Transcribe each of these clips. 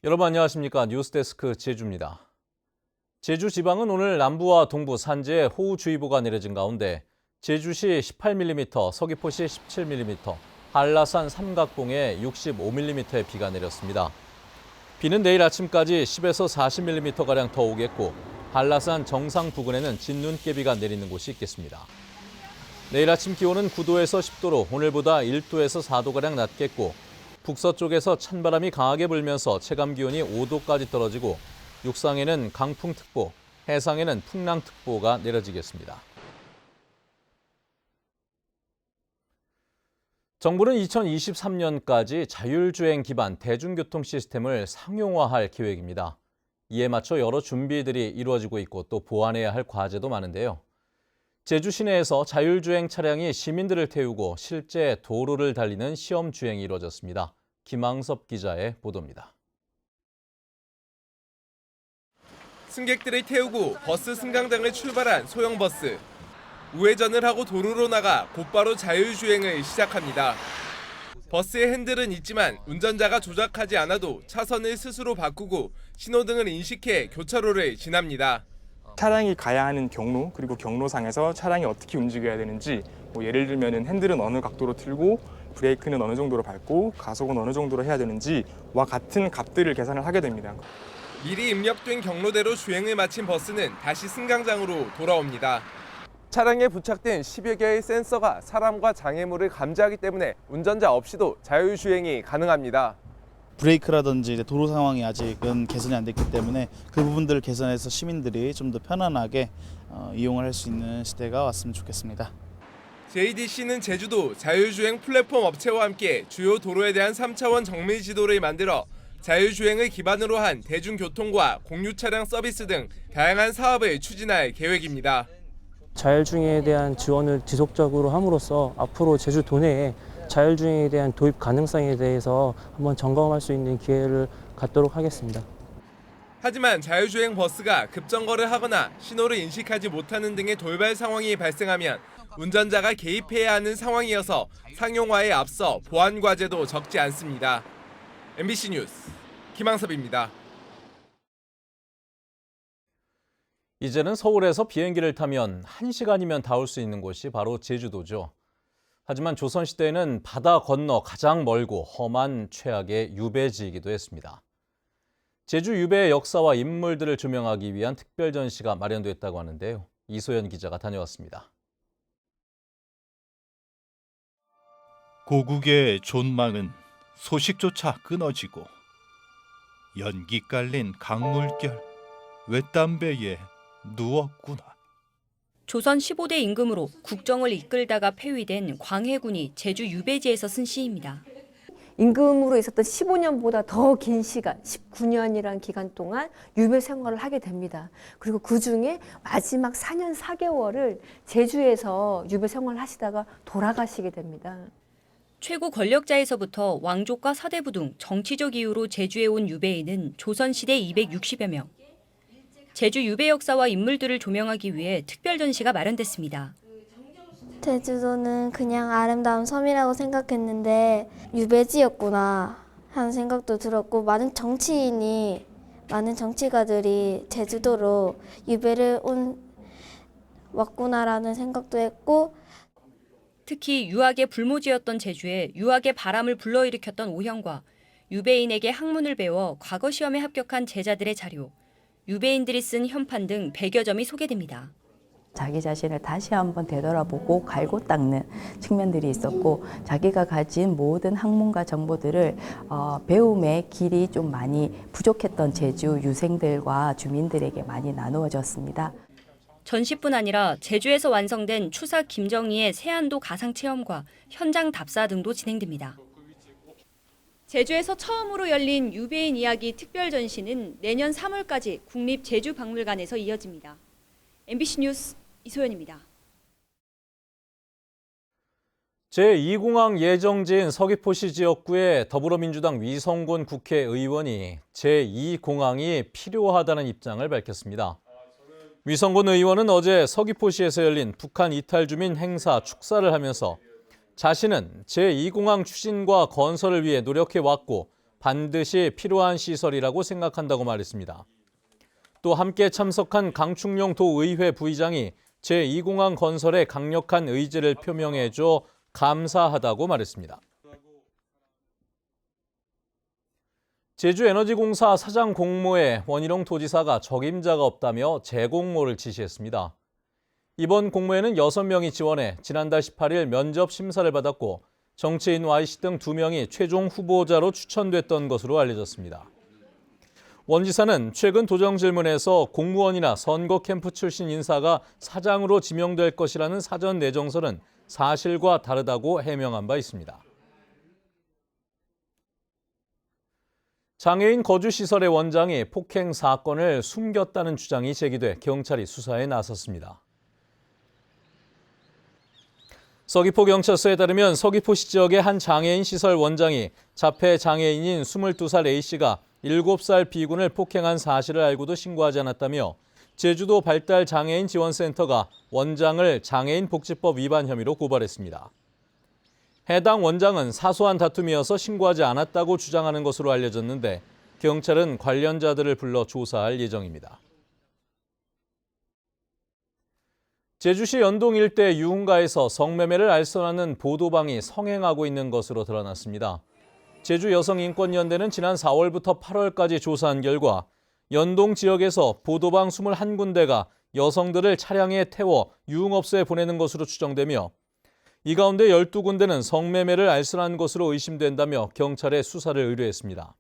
여러분 안녕하십니까? 뉴스데스크 제주입니다. 제주 지방은 오늘 남부와 동부 산지에 호우주의보가 내려진 가운데 제주시 18mm, 서귀포시 17mm, 한라산 삼각봉에 65mm의 비가 내렸습니다. 비는 내일 아침까지 10에서 40mm가량 더 오겠고 한라산 정상 부근에는 진눈깨비가 내리는 곳이 있겠습니다. 내일 아침 기온은 9도에서 10도로 오늘보다 1도에서 4도가량 낮겠고 북서쪽에서 찬바람이 강하게 불면서 체감기온이 5도까지 떨어지고 육상에는 강풍특보, 해상에는 풍랑특보가 내려지겠습니다. 정부는 2023년까지 자율주행 기반 대중교통 시스템을 상용화할 계획입니다. 이에 맞춰 여러 준비들이 이루어지고 있고 또 보완해야 할 과제도 많은데요. 제주 시내에서 자율주행 차량이 시민들을 태우고 실제 도로를 달리는 시험 주행이 이루어졌습니다. 김항섭 기자의 보도입니다. 승객들을 태우고 버스 승강장을 출발한 소형 버스. 우회전을 하고 도로로 나가 곧바로 자율주행을 시작합니다. 버스의 핸들은 있지만 운전자가 조작하지 않아도 차선을 스스로 바꾸고 신호등을 인식해 교차로를 지납니다. 차량이 가야 하는 경로 그리고 경로상에서 차량이 어떻게 움직여야 되는지 예를 들면 핸들은 어느 각도로 틀고 브레이크는 어느 정도로 밟고 가속은 어느 정도로 해야 되는지와 같은 값들을 계산을 하게 됩니다. 미리 입력된 경로대로 주행을 마친 버스는 다시 승강장으로 돌아옵니다. 차량에 부착된 10여 개의 센서가 사람과 장애물을 감지하기 때문에 운전자 없이도 자율주행이 가능합니다. 브레이크라든지 도로 상황이 아직은 개선이 안 됐기 때문에 그 부분들을 개선해서 시민들이 좀 더 편안하게 이용을 할 수 있는 시대가 왔으면 좋겠습니다. JDC는 제주도 자율주행 플랫폼 업체와 함께 주요 도로에 대한 3차원 정밀 지도를 만들어 자율주행을 기반으로 한 대중교통과 공유 차량 서비스 등 다양한 사업을 추진할 계획입니다. 자율주행에 대한 지원을 지속적으로 함으로써 앞으로 제주 도내에 자율주행에 대한 도입 가능성에 대해서 한번 점검할 수 있는 기회를 갖도록 하겠습니다. 하지만 자율주행 버스가 급정거를 하거나 신호를 인식하지 못하는 등의 돌발 상황이 발생하면 운전자가 개입해야 하는 상황이어서 상용화에 앞서 보안 과제도 적지 않습니다. MBC 뉴스 김항섭입니다. 이제는 서울에서 비행기를 타면 1시간이면 닿을 수 있는 곳이 바로 제주도죠. 하지만 조선시대에는 바다 건너 가장 멀고 험한 최악의 유배지이기도 했습니다. 제주 유배의 역사와 인물들을 조명하기 위한 특별 전시가 마련됐다고 하는데요. 이소연 기자가 다녀왔습니다. 고국의 존망은 소식조차 끊어지고 연기 깔린 강물결 쇳담배에 누웠구나. 조선 15대 임금으로 국정을 이끌다가 폐위된 광해군이 제주 유배지에서 쓴 시입니다. 임금으로 있었던 15년보다 더 긴 시간, 19년이라는 기간 동안 유배 생활을 하게 됩니다. 그리고 그중에 마지막 4년 4개월을 제주에서 유배 생활을 하시다가 돌아가시게 됩니다. 최고 권력자에서부터 왕족과 사대부 등 정치적 이유로 제주에 온 유배인은 조선시대 260여 명. 제주 유배 역사와 인물들을 조명하기 위해 특별 전시가 마련됐습니다. 제주도는 그냥 아름다운 섬이라고 생각했는데 유배지였구나 하는 생각도 들었고 많은 정치가들이 제주도로 유배를 왔구나라는 생각도 했고 특히 유학의 불모지였던 제주에 유학의 바람을 불러일으켰던 오형과 유배인에게 학문을 배워 과거 시험에 합격한 제자들의 자료, 유배인들이 쓴 현판 등 100여 점이 소개됩니다. 자기 자신을 다시 한번 되돌아보고 갈고 닦는 측면들이 있었고 자기가 가진 모든 학문과 정보들을 배움의 길이 좀 많이 부족했던 제주 유생들과 주민들에게 많이 나누어졌습니다. 전시뿐 아니라 제주에서 완성된 추사 김정희의 세안도 가상체험과 현장 답사 등도 진행됩니다. 제주에서 처음으로 열린 유배인 이야기 특별 전시는 내년 3월까지 국립제주박물관에서 이어집니다. MBC 뉴스 이소연입니다. 제2공항 예정지인 서귀포시 지역구의 더불어민주당 위성곤 국회의원이 제2공항이 필요하다는 입장을 밝혔습니다. 위성곤 의원은 어제 서귀포시에서 열린 북한 이탈 주민 행사 축사를 하면서 자신은 제2공항 추진과 건설을 위해 노력해왔고 반드시 필요한 시설이라고 생각한다고 말했습니다. 또 함께 참석한 강충룡 도의회 부의장이 제2공항 건설에 강력한 의지를 표명해줘 감사하다고 말했습니다. 제주에너지공사 사장 공모에 원희룡 도지사가 적임자가 없다며 재공모를 지시했습니다. 이번 공모에는 6명이 지원해 지난달 18일 면접 심사를 받았고 정치인 Y씨 등 2명이 최종 후보자로 추천됐던 것으로 알려졌습니다. 원 지사는 최근 도정 질문에서 공무원이나 선거 캠프 출신 인사가 사장으로 지명될 것이라는 사전 내정설은 사실과 다르다고 해명한 바 있습니다. 장애인 거주시설의 원장이 폭행 사건을 숨겼다는 주장이 제기돼 경찰이 수사에 나섰습니다. 서귀포경찰서에 따르면 서귀포시 지역의 한 장애인 시설 원장이 자폐 장애인인 22살 A씨가 7살 B군을 폭행한 사실을 알고도 신고하지 않았다며 제주도 발달 장애인 지원센터가 원장을 장애인 복지법 위반 혐의로 고발했습니다. 해당 원장은 사소한 다툼이어서 신고하지 않았다고 주장하는 것으로 알려졌는데 경찰은 관련자들을 불러 조사할 예정입니다. 제주시 연동 일대 유흥가에서 성매매를 알선하는 보도방이 성행하고 있는 것으로 드러났습니다. 제주여성인권연대는 지난 4월부터 8월까지 조사한 결과 연동 지역에서 보도방 21군데가 여성들을 차량에 태워 유흥업소에 보내는 것으로 추정되며 이 가운데 12군데는 성매매를 알선한 것으로 의심된다며 경찰에 수사를 의뢰했습니다.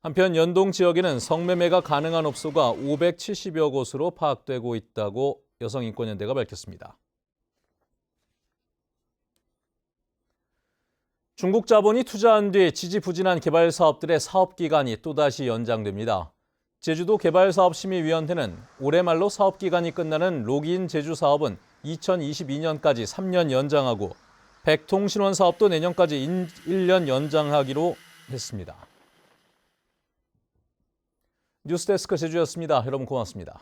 한편 연동 지역에는 성매매가 가능한 업소가 570여 곳으로 파악되고 있다고 여성인권연대가 밝혔습니다. 중국 자본이 투자한 뒤 지지부진한 개발 사업들의 사업 기간이 또다시 연장됩니다. 제주도 개발사업심의위원회는 올해 말로 사업 기간이 끝나는 록인 제주 사업은 2022년까지 3년 연장하고 백통신원 사업도 내년까지 1년 연장하기로 했습니다. 뉴스데스크 제주였습니다. 여러분 고맙습니다.